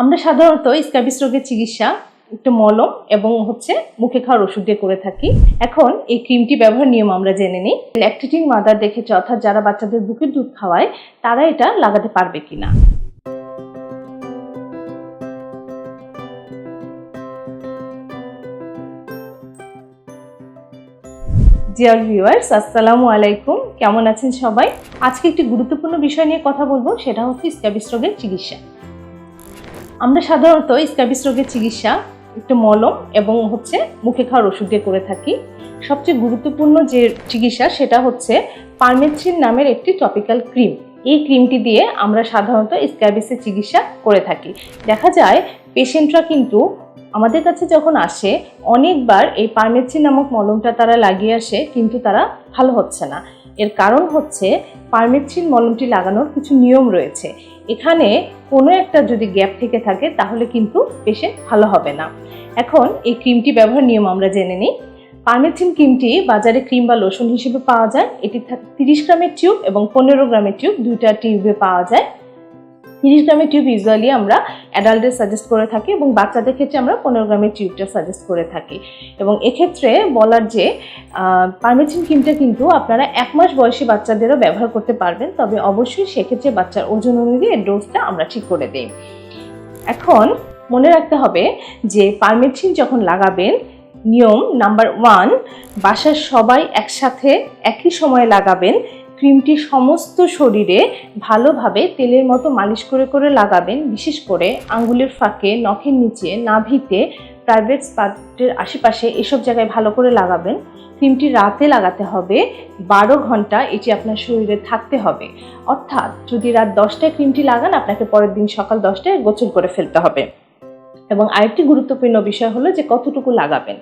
আমরা সাধারণত স্ক্যাবিস রোগের চিকিৎসা একটু মলম এবং মুখে খাওয়ার ওষুধ দিয়ে করে থাকি। এখন এই ক্রিমটি ব্যবহার নিয়ম আমরা জেনে নিই। ল্যাকটেটিং মাদার দেখেছে, অর্থাৎ যারা বাচ্চাদের বুকের দুধ খাওয়ায় তারা এটা লাগাতে পারবে কিনা। ডিয়ার ভিউয়ার্স, আসসালামু আলাইকুম। কেমন আছেন সবাই? আজকে একটি গুরুত্বপূর্ণ বিষয় নিয়ে কথা বলবো, সেটা হচ্ছে স্ক্যাবিস রোগের চিকিৎসা। আমরা সাধারণত স্ক্যাবিস রোগের চিকিৎসা একটু মলম এবং মুখে খাওয়ার ওষুধ দিয়ে করে থাকি। সবচেয়ে গুরুত্বপূর্ণ যে চিকিৎসা সেটা হচ্ছে পারমেথ্রিন নামের একটি টপিক্যাল ক্রিম। এই ক্রিমটি দিয়ে আমরা সাধারণত স্ক্যাবিসের চিকিৎসা করে থাকি। দেখা যায় পেশেন্টরা কিন্তু আমাদের কাছে যখন আসে অনেকবার এই পারমেথ্রিন নামক মলমটা তারা লাগিয়ে আসে, কিন্তু তারা ভালো হচ্ছে না। এর কারণ হচ্ছে পারমেথ্রিন মলমটি লাগানোর কিছু নিয়ম রয়েছে। এখানে কোনো একটা যদি গ্যাপ থেকে থাকে তাহলে কিন্তু পেশেন্ট ভালো হবে না। এখন এই ক্রিমটি ব্যবহার নিয়ম আমরা জেনে নিই। পারমেথ্রিন ক্রিমটি বাজারে ক্রিম বা লোশন হিসেবে পাওয়া যায়। এটি 30 গ্রামের টিউব এবং 15 গ্রামের টিউব, দুইটা টিউবে পাওয়া যায়। 30 গ্রামের টিউব ইউজুয়ালি আমরা অ্যাডাল্টদের সাজেস্ট করে থাকি এবং বাচ্চাদের ক্ষেত্রে আমরা 15 গ্রামের টিউবটা সাজেস্ট করে থাকি। এবং এক্ষেত্রে বলার যে পারমেথ্রিন ক্রিমটা কিন্তু আপনারা 1 মাস বয়সী বাচ্চাদেরও ব্যবহার করতে পারবেন, তবে অবশ্যই সেক্ষেত্রে বাচ্চার ওজন অনুযায়ী এর ডোজটা আমরা ঠিক করে দিই। এখন মনে রাখতে হবে যে পারমেথ্রিন যখন লাগাবেন, নিয়ম নাম্বার 1, বাসার সবাই একসাথে একই সময়ে লাগাবেন। ক্রিমটি সমস্ত শরীরে ভালোভাবে তেলের মতো মালিশ করে করে লাগাবেন। বিশেষ করে আঙ্গুলের ফাঁকে, নখের নিচে, নাভিতে, প্রাইভেট পার্টের আশেপাশে এসব জায়গায় ভালো করে লাগাবেন। ক্রিমটি রাতে লাগাতে হবে, 12 ঘন্টা এটি আপনার শরীরে থাকতে হবে। অর্থাৎ যদি রাত 10টায় ক্রিমটি লাগান, আপনাকে পরের দিন সকাল 10টায় গোসল করে ফেলতে হবে। এবং আরেকটি গুরুত্বপূর্ণ বিষয় হলো যে কতটুকু লাগাবেন।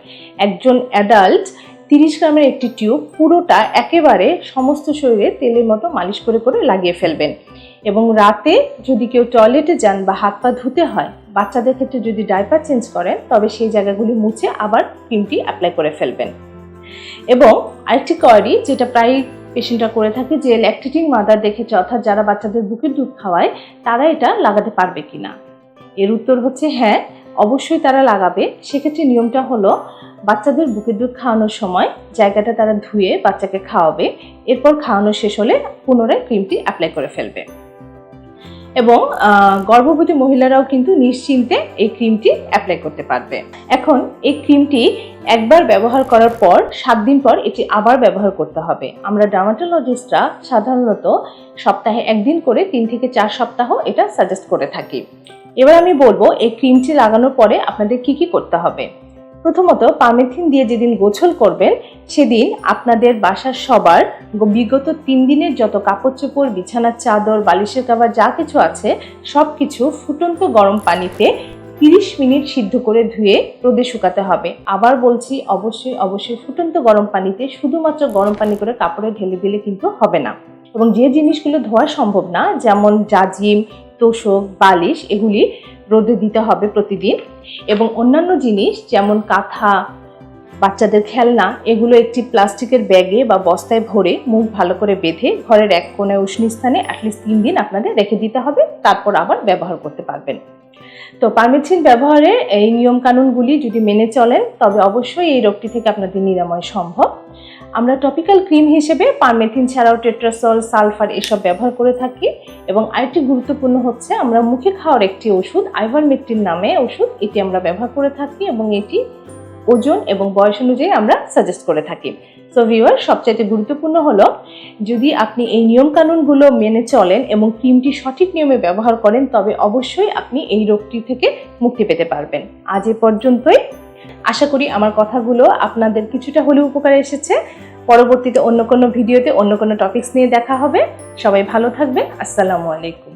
একজন অ্যাডাল্ট 30 গ্রামের একটি টিউব পুরোটা একেবারে সমস্ত শরীরে তেলের মতো মালিশ করে করে লাগিয়ে ফেলবেন। এবং রাতে যদি কেউ টয়লেটে যান বা হাত পা ধুতে হয়, বাচ্চাদের ক্ষেত্রে যদি ডাইপার চেঞ্জ করেন, তবে সেই জায়গাগুলি মুছে আবার ক্রিমটি অ্যাপ্লাই করে ফেলবেন। এবং আরেকটি কোয়ারি যেটা প্রায় পেশেন্টরা করে থাকে, যে ল্যাকটেটিং মাদার দেখেছে, অর্থাৎ যারা বাচ্চাদের বুকের দুধ খাওয়ায় তারা এটা লাগাতে পারবে কিনা। এর উত্তর হচ্ছে হ্যাঁ, অবশ্যই তারা লাগাবে। সেক্ষেত্রে নিয়মটা হলো বাচ্চাদের বুকের দুধ খাওয়ানোর সময় জায়গাটা তারা ধুয়ে বাচ্চাকে খাওয়াবে। এরপর খাওয়ানো শেষ হলে পুনরায় ক্রিমটি অ্যাপ্লাই করে ফেলবে। এবং গর্ভবতী মহিলারাও কিন্তু নিশ্চিন্তে এই ক্রিমটি অ্যাপ্লাই করতে পারবে। এখন এই ক্রিমটি একবার ব্যবহার করার পর 7 দিন পর এটি আবার ব্যবহার করতে হবে। আমরা ডার্মাটোলজিস্টরা সাধারণত সপ্তাহে 1 দিন করে 3 থেকে 4 সপ্তাহ এটা সাজেস্ট করে থাকি। এবার আমি বলবো এই ক্রিমটি লাগানোর পরে আপনাদের কি কি করতে হবে। প্রথমত, পারমেথ্রিন দিয়ে যেদিন গোসল করবেন সেদিন আপনাদের বাসার সবার বিগত 3 দিনের যত কাপড় চোপড়, বিছানার চাদর, বালিশের কভার যা কিছু আছে সব কিছু ফুটন্ত গরম পানিতে 30 মিনিট সিদ্ধ করে ধুয়ে রোদে শুকাতে হবে। আবার বলছি, অবশ্যই ফুটন্ত গরম পানিতে, শুধুমাত্র গরম পানি করে কাপড়ে ঢেলে দিলে কিন্তু হবে না। এবং যে জিনিসগুলো ধোয়া সম্ভব না, যেমন জাজিম, তোশক, বালিশ, এগুলি রোদে দিতে হবে প্রতিদিন। এবং অন্যান্য জিনিস যেমন কাঁথা, বাচ্চাদের খেলনা, এগুলো একটি প্লাস্টিকের ব্যাগে বা বস্তায় ভরে মুখ ভালো করে বেঁধে ঘরের এক কোণে উষ্ণ স্থানে অ্যাটলিস্ট 3 দিন আপনাদের রেখে দিতে হবে, তারপর আবার ব্যবহার করতে পারবেন। তো পারমেথ্রিন ব্যবহারের এই নিয়ম কানুনগুলি যদি মেনে চলেন, তবে অবশ্যই এই রোগটি থেকে আপনাদের নিরাময় সম্ভব। আমরা টপিক্যাল ক্রিম হিসেবে পারমেথ্রিন ছাড়াও টেট্রাসল, সালফার এসব ব্যবহার করে থাকি। এবং আরেকটি গুরুত্বপূর্ণ হচ্ছে আমরা মুখে খাওয়ার একটি ওষুধ, আইভারমেকটিন নামে ওষুধ, এটি আমরা ব্যবহার করে থাকি এবং এটি ওজন এবং বয়স অনুযায়ী আমরা সাজেস্ট করে থাকি। সো ভিউয়ার, সবচাইতে গুরুত্বপূর্ণ হলো যদি আপনি এই নিয়ম কানুনগুলো মেনে চলেন এবং ক্রিমটি সঠিক নিয়মে ব্যবহার করেন, তবে অবশ্যই আপনি এই রোগটি থেকে মুক্তি পেতে পারবেন। আজ এ পর্যন্তই। আশা করি আমার কথাগুলো আপনাদের কিছুটা হলেও উপকারে এসেছে। পরবর্তীতে অন্য কোনো ভিডিওতে অন্য কোনো টপিকস নিয়ে দেখা হবে। সবাই ভালো থাকবেন। আসসালামু আলাইকুম।